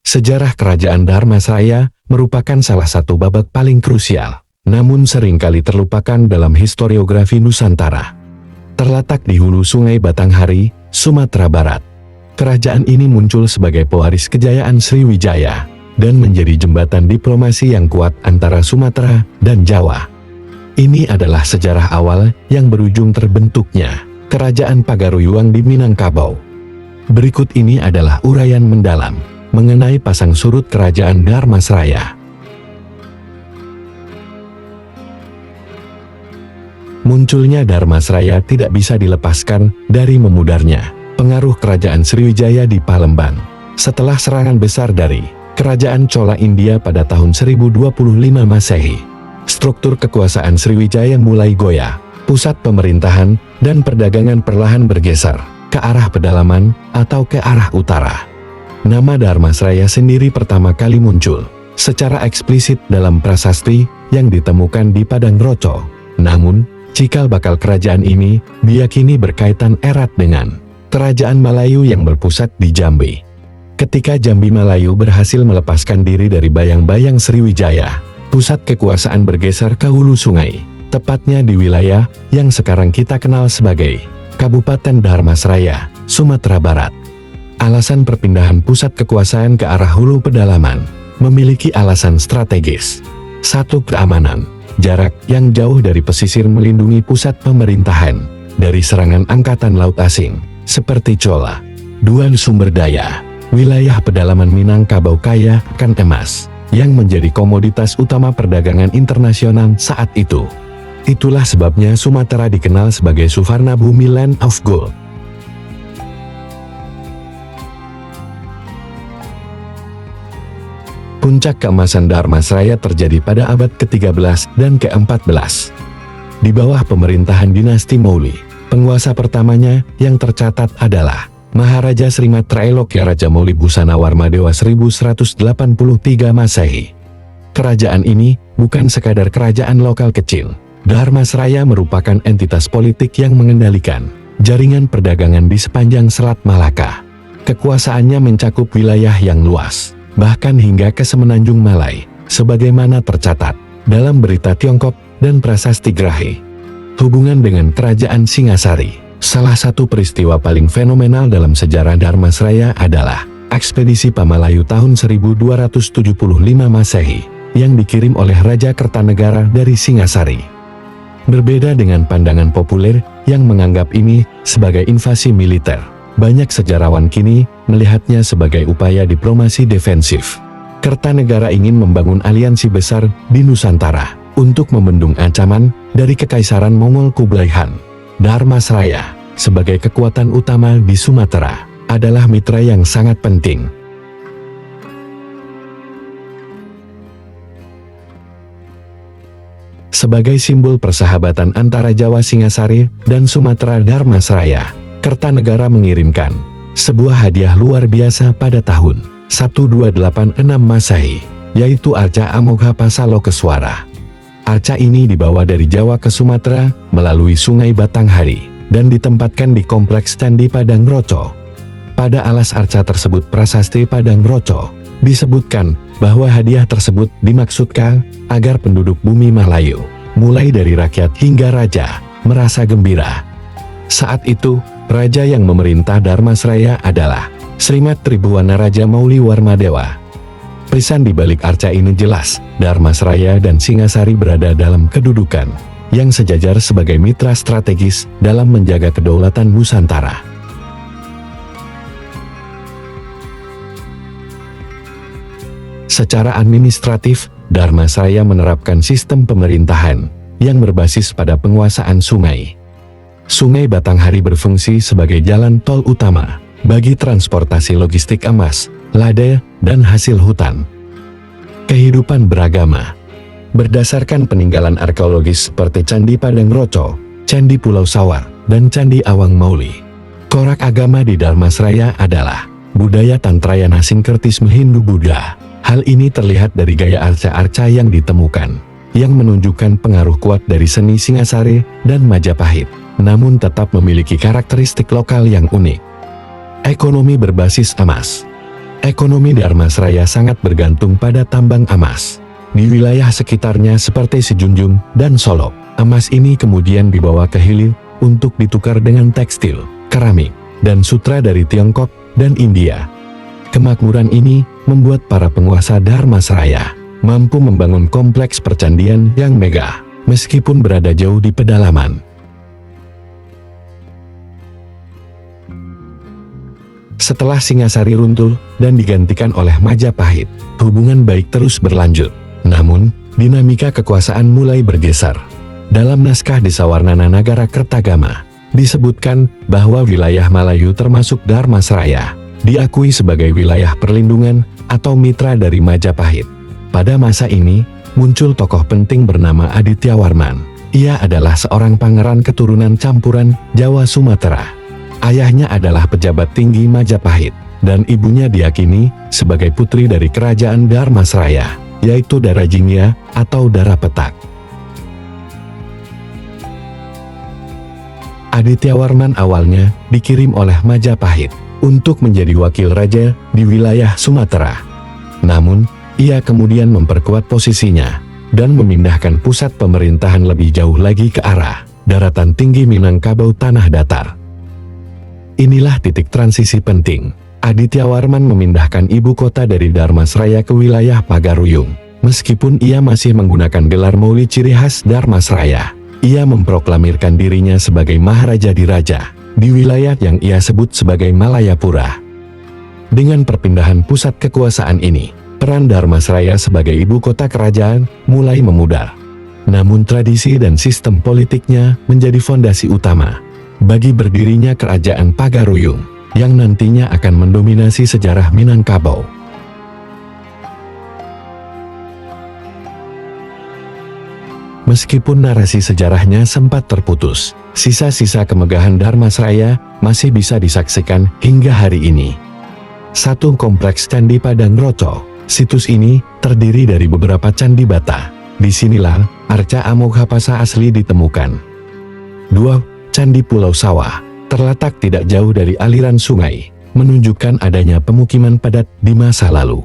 Sejarah Kerajaan Dharmasraya merupakan salah satu babak paling krusial, namun seringkali terlupakan dalam historiografi Nusantara. Terletak di hulu Sungai Batanghari, Sumatera Barat. Kerajaan ini muncul sebagai pewaris kejayaan Sriwijaya dan menjadi jembatan diplomasi yang kuat antara Sumatera dan Jawa. Ini adalah sejarah awal yang berujung terbentuknya Kerajaan Pagaruyuang di Minangkabau. Berikut ini adalah uraian mendalam mengenai pasang surut Kerajaan Dharmasraya. Munculnya Dharmasraya tidak bisa dilepaskan dari memudarnya pengaruh Kerajaan Sriwijaya di Palembang. Setelah serangan besar dari Kerajaan Chola India pada tahun 1025 Masehi, struktur kekuasaan Sriwijaya mulai goyah. Pusat pemerintahan dan perdagangan perlahan bergeser ke arah pedalaman atau ke arah utara. Nama Dharmasraya sendiri pertama kali muncul secara eksplisit dalam prasasti yang ditemukan di Padang Roco. Namun, cikal bakal kerajaan ini diyakini berkaitan erat dengan Kerajaan Malayu yang berpusat di Jambi. Ketika Jambi Malayu berhasil melepaskan diri dari bayang-bayang Sriwijaya, pusat kekuasaan bergeser ke hulu sungai, tepatnya di wilayah yang sekarang kita kenal sebagai Kabupaten Dharmasraya, Sumatera Barat. Alasan perpindahan pusat kekuasaan ke arah hulu pedalaman memiliki alasan strategis. 1. Keamanan. Jarak yang jauh dari pesisir melindungi pusat pemerintahan dari serangan angkatan laut asing seperti Chola. 2. Sumber daya. Wilayah pedalaman Minangkabau kaya akan emas yang menjadi komoditas utama perdagangan internasional saat itu. Itulah sebabnya Sumatera dikenal sebagai Suvarna Bhumi, Land of Gold. Puncak keemasan Dharmasraya terjadi pada abad ke-13 dan ke-14. Di bawah pemerintahan dinasti Mauli, penguasa pertamanya yang tercatat adalah Maharaja Srimatraelokya Raja Mauli Busana Warmadewa 1183 Masehi. Kerajaan ini bukan sekadar kerajaan lokal kecil. Dharmasraya merupakan entitas politik yang mengendalikan jaringan perdagangan di sepanjang Selat Malaka. Kekuasaannya mencakup wilayah yang luas, bahkan hingga ke Semenanjung Malai, sebagaimana tercatat dalam berita Tiongkok dan prasasti Grahe. Hubungan dengan Kerajaan Singasari. Salah satu peristiwa paling fenomenal dalam sejarah Dharmasraya adalah ekspedisi Pamalayu tahun 1275 Masehi yang dikirim oleh Raja Kertanegara dari Singasari. Berbeda dengan pandangan populer yang menganggap ini sebagai invasi militer, banyak sejarawan kini melihatnya sebagai upaya diplomasi defensif. Kertanegara ingin membangun aliansi besar di Nusantara untuk membendung ancaman dari Kekaisaran Mongol Kublai Khan. Dharmasraya, sebagai kekuatan utama di Sumatera, adalah mitra yang sangat penting. Sebagai simbol persahabatan antara Jawa Singasari dan Sumatera Dharmasraya, Kertanegara mengirimkan sebuah hadiah luar biasa pada tahun 1286 Masehi, yaitu arca Amogha Pasalokeswara. Arca ini dibawa dari Jawa ke Sumatera melalui Sungai Batanghari dan ditempatkan di kompleks Candi Padang Roco. Pada alas arca tersebut prasasti Padang Roco disebutkan bahwa hadiah tersebut dimaksudkan agar penduduk bumi Malayu, mulai dari rakyat hingga raja, merasa gembira. Saat itu, raja yang memerintah Dharmasraya adalah Srimat Tribhuwana Raja Mauli Warmadewa. Pesan di balik arca ini jelas, Dharmasraya dan Singasari berada dalam kedudukan yang sejajar sebagai mitra strategis dalam menjaga kedaulatan Nusantara. Secara administratif, Dharmasraya menerapkan sistem pemerintahan yang berbasis pada penguasaan sungai. Sungai Batanghari berfungsi sebagai jalan tol utama bagi transportasi logistik emas, lada, dan hasil hutan. Kehidupan beragama. Berdasarkan peninggalan arkeologis seperti Candi Padang Roco, Candi Pulau Sawar, dan Candi Awang Mauli, corak agama di Dharmasraya adalah budaya Tantrayana Sinkretisme Hindu-Buddha. Hal ini terlihat dari gaya arca-arca yang ditemukan, yang menunjukkan pengaruh kuat dari seni Singasari dan Majapahit, namun tetap memiliki karakteristik lokal yang unik. Ekonomi berbasis emas. Ekonomi Dharmasraya sangat bergantung pada tambang emas. Di wilayah sekitarnya seperti Sejunjung dan Solok, emas ini kemudian dibawa ke hilir untuk ditukar dengan tekstil, keramik, dan sutra dari Tiongkok dan India. Kemakmuran ini membuat para penguasa Dharmasraya mampu membangun kompleks percandian yang megah, meskipun berada jauh di pedalaman. Setelah Singasari runtuh dan digantikan oleh Majapahit, hubungan baik terus berlanjut. Namun, dinamika kekuasaan mulai bergeser. Dalam naskah Desawarnana Nagara Kertagama, disebutkan bahwa wilayah Malayu termasuk Dharmasraya diakui sebagai wilayah perlindungan atau mitra dari Majapahit. Pada masa ini, muncul tokoh penting bernama Adityawarman. Ia adalah seorang pangeran keturunan campuran Jawa Sumatera. Ayahnya adalah pejabat tinggi Majapahit, dan ibunya diyakini sebagai putri dari kerajaan Dharmasraya, yaitu Darajingya atau Darapetak. Adityawarman awalnya dikirim oleh Majapahit untuk menjadi wakil raja di wilayah Sumatera. Namun, ia kemudian memperkuat posisinya dan memindahkan pusat pemerintahan lebih jauh lagi ke arah daratan tinggi Minangkabau tanah datar. Inilah titik transisi penting. Adityawarman memindahkan ibu kota dari Dharmasraya ke wilayah Pagaruyung. Meskipun ia masih menggunakan gelar Mauli ciri khas Dharmasraya, ia memproklamirkan dirinya sebagai Maharaja Diraja di wilayah yang ia sebut sebagai Malayapura. Dengan perpindahan pusat kekuasaan ini, peran Dharmasraya sebagai ibu kota kerajaan mulai memudar. Namun tradisi dan sistem politiknya menjadi fondasi utama bagi berdirinya kerajaan Pagaruyung, yang nantinya akan mendominasi sejarah Minangkabau. Meskipun narasi sejarahnya sempat terputus, sisa-sisa kemegahan Dharmasraya masih bisa disaksikan hingga hari ini. Satu kompleks Candi Padang Roco. Situs ini terdiri dari beberapa candi bata. Disinilah arca Amoghapasa asli ditemukan. 2. Candi Pulau Sawah, terletak tidak jauh dari aliran sungai, menunjukkan adanya pemukiman padat di masa lalu.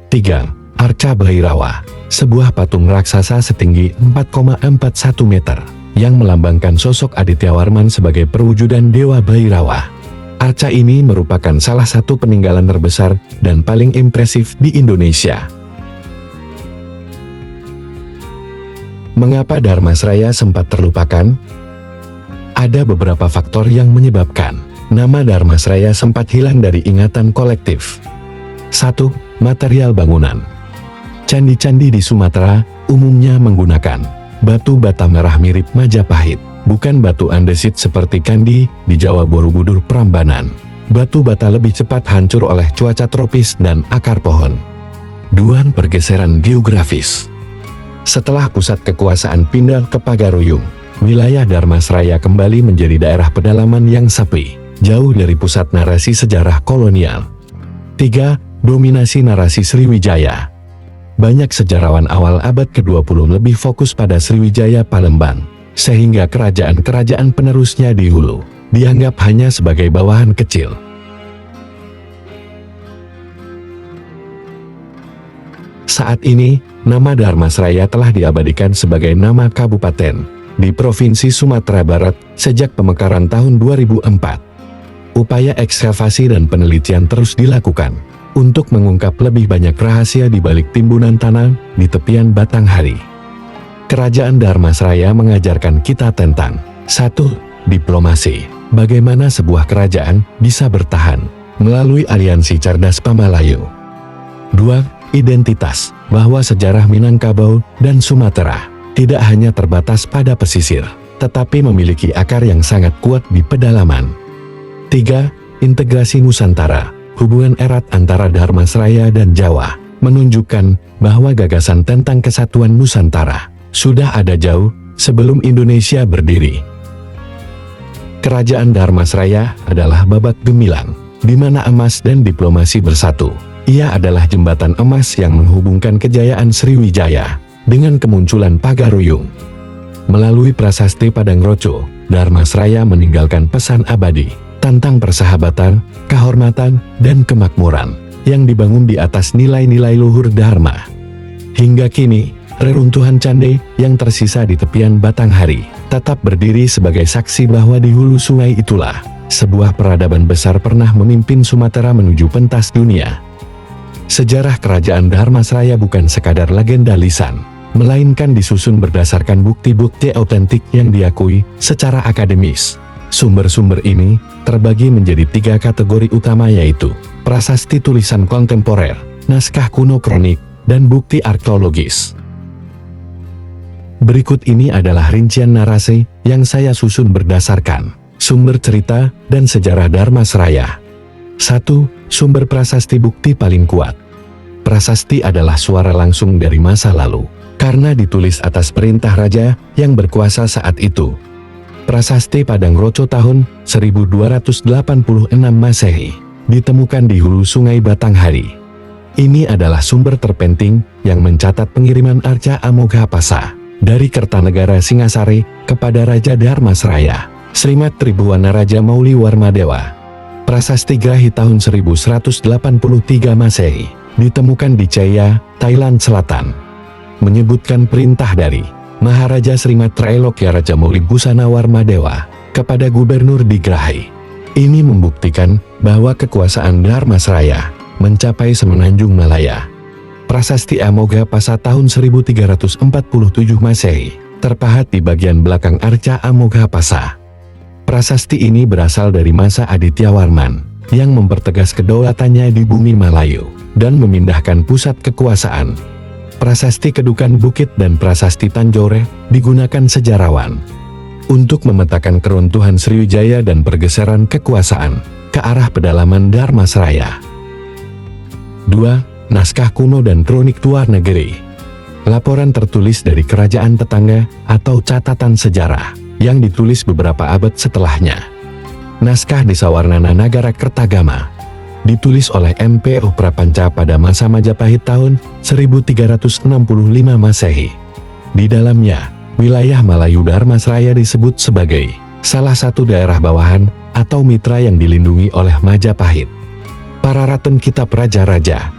3. Arca Bhairawa, sebuah patung raksasa setinggi 4,41 meter, yang melambangkan sosok Adityawarman sebagai perwujudan Dewa Bhairawa. Arca ini merupakan salah satu peninggalan terbesar dan paling impresif di Indonesia. Mengapa Dharmasraya sempat terlupakan? Ada beberapa faktor yang menyebabkan nama Dharmasraya sempat hilang dari ingatan kolektif. 1. Material bangunan. Candi-candi di Sumatera umumnya menggunakan batu bata merah mirip Majapahit, bukan batu andesit seperti Kandi di Jawa Borobudur Prambanan. Batu bata lebih cepat hancur oleh cuaca tropis dan akar pohon. 2. Pergeseran geografis. Setelah pusat kekuasaan pindah ke Pagaruyung, wilayah Dharmasraya kembali menjadi daerah pedalaman yang sepi, jauh dari pusat narasi sejarah kolonial. 3. Dominasi narasi Sriwijaya. Banyak sejarawan awal abad ke-20 lebih fokus pada Sriwijaya Palembang, sehingga kerajaan-kerajaan penerusnya di hulu dianggap hanya sebagai bawahan kecil. Saat ini, nama Dharmasraya telah diabadikan sebagai nama kabupaten di Provinsi Sumatera Barat sejak pemekaran tahun 2004. Upaya ekskavasi dan penelitian terus dilakukan untuk mengungkap lebih banyak rahasia di balik timbunan tanah di tepian Batanghari. Kerajaan Dharmasraya mengajarkan kita tentang 1. Diplomasi. Bagaimana sebuah kerajaan bisa bertahan melalui aliansi cerdas Pamalayu. 2. Identitas. Bahwa sejarah Minangkabau dan Sumatera tidak hanya terbatas pada pesisir, tetapi memiliki akar yang sangat kuat di pedalaman. 3. Integrasi Nusantara. Hubungan erat antara Dharmasraya dan Jawa menunjukkan bahwa gagasan tentang kesatuan Nusantara sudah ada jauh sebelum Indonesia berdiri. Kerajaan Dharmasraya adalah babak gemilang, di mana emas dan diplomasi bersatu. Ia adalah jembatan emas yang menghubungkan kejayaan Sriwijaya dengan kemunculan Pagaruyung. Melalui prasasti Padang Roco, Dharmasraya meninggalkan pesan abadi tentang persahabatan, kehormatan, dan kemakmuran. yang dibangun di atas nilai-nilai luhur Dharma. Hingga kini, reruntuhan candi yang tersisa di tepian Batanghari tetap berdiri sebagai saksi bahwa di hulu sungai itulah sebuah peradaban besar pernah memimpin Sumatera menuju pentas dunia. Sejarah kerajaan Dharmasraya bukan sekadar legenda lisan, melainkan disusun berdasarkan bukti-bukti otentik yang diakui secara akademis. Sumber-sumber ini terbagi menjadi 3 kategori utama, yaitu prasasti tulisan kontemporer, naskah kuno kronik, dan bukti arkeologis. Berikut ini adalah rincian narasi yang saya susun berdasarkan sumber cerita dan sejarah Dharmasraya. 1. Sumber prasasti bukti paling kuat. Prasasti adalah suara langsung dari masa lalu, karena ditulis atas perintah raja yang berkuasa saat itu. Prasasti Padang Roco tahun 1286 Masehi ditemukan di hulu sungai Batanghari. Ini adalah sumber terpenting yang mencatat pengiriman Arca Amoghapasa dari Kertanegara Singasari kepada Raja Dharmasraya, Srimat Tribuwana Raja Mauli Warmadewa. Prasasti Grahi tahun 1183 Masehi ditemukan di Chaya, Thailand Selatan, menyebutkan perintah dari Maharaja Srimat Trailokya Raja Mauli Busana Warmadewa kepada gubernur di Grahi. Ini membuktikan bahwa kekuasaan Dharmasraya mencapai semenanjung Malaya. Prasasti Amoghapasa tahun 1347 Masehi terpahat di bagian belakang Arca Amoghapasa. Prasasti ini berasal dari masa Adityawarman yang mempertegas kedaulatannya di bumi Malayu dan memindahkan pusat kekuasaan. Prasasti Kedukan Bukit dan Prasasti Tanjore digunakan sejarawan untuk memetakan keruntuhan Sriwijaya dan pergeseran kekuasaan ke arah pedalaman Dharmasraya. 2. Naskah kuno dan kronik luar negeri. Laporan tertulis dari kerajaan tetangga atau catatan sejarah yang ditulis beberapa abad setelahnya. Naskah Desawarnana Nagara Kertagama ditulis oleh M.P. Prapanca pada masa Majapahit tahun 1365 Masehi. Di dalamnya, wilayah Malayu Dharmasraya disebut sebagai salah satu daerah bawahan atau mitra yang dilindungi oleh Majapahit. Pararaton Kitab Raja-Raja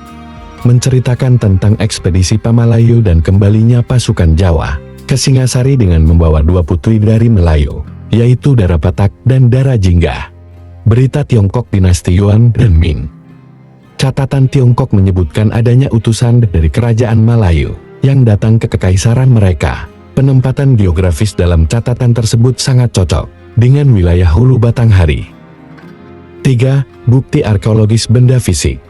menceritakan tentang ekspedisi Pamalayu dan kembalinya pasukan Jawa ke Singasari dengan membawa 2 putri dari Melayu, yaitu Darapatak dan Darajingga. Berita Tiongkok dinasti Yuan dan Ming. Catatan Tiongkok menyebutkan adanya utusan dari kerajaan Malayu yang datang ke kekaisaran mereka. Penempatan geografis dalam catatan tersebut sangat cocok dengan wilayah hulu Batanghari. 3. Bukti arkeologis benda fisik.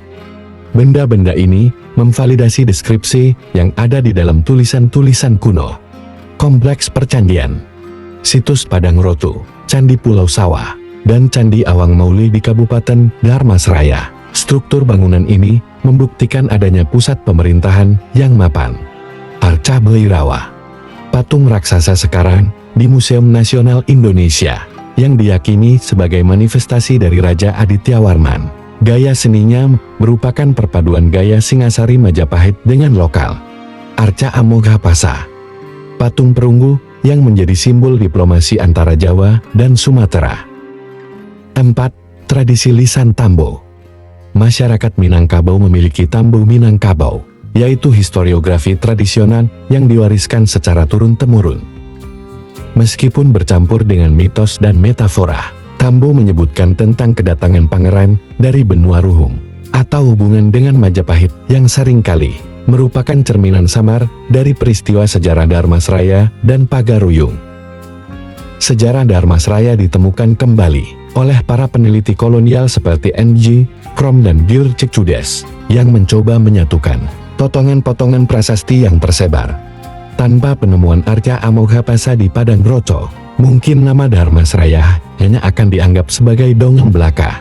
Benda-benda ini memvalidasi deskripsi yang ada di dalam tulisan-tulisan kuno. Kompleks percandian, situs Padang Rotu, Candi Pulau Sawah, dan Candi Awang Mauli di Kabupaten Dharmasraya. Struktur bangunan ini membuktikan adanya pusat pemerintahan yang mapan. Arca Beirawa, patung raksasa sekarang di Museum Nasional Indonesia, yang diyakini sebagai manifestasi dari Raja Adityawarman. Gaya seninya merupakan perpaduan gaya Singasari Majapahit dengan lokal. Arca Amoghapasa, patung perunggu yang menjadi simbol diplomasi antara Jawa dan Sumatera. 4. Tradisi lisan Tambo. Masyarakat Minangkabau memiliki Tambo Minangkabau, yaitu historiografi tradisional yang diwariskan secara turun-temurun. Meskipun bercampur dengan mitos dan metafora, Tambo menyebutkan tentang kedatangan pangeran dari benua Ruhung, atau hubungan dengan Majapahit yang seringkali merupakan cerminan samar dari peristiwa sejarah Dharmasraya dan Pagaruyung. Sejarah Dharmasraya ditemukan kembali oleh para peneliti kolonial seperti N.G. Krom dan Gyur Cekcudes yang mencoba menyatukan potongan-potongan prasasti yang tersebar. Tanpa penemuan Arca Amoghapasa di Padang Roco, mungkin nama Dharmasraya hanya akan dianggap sebagai dongeng belaka.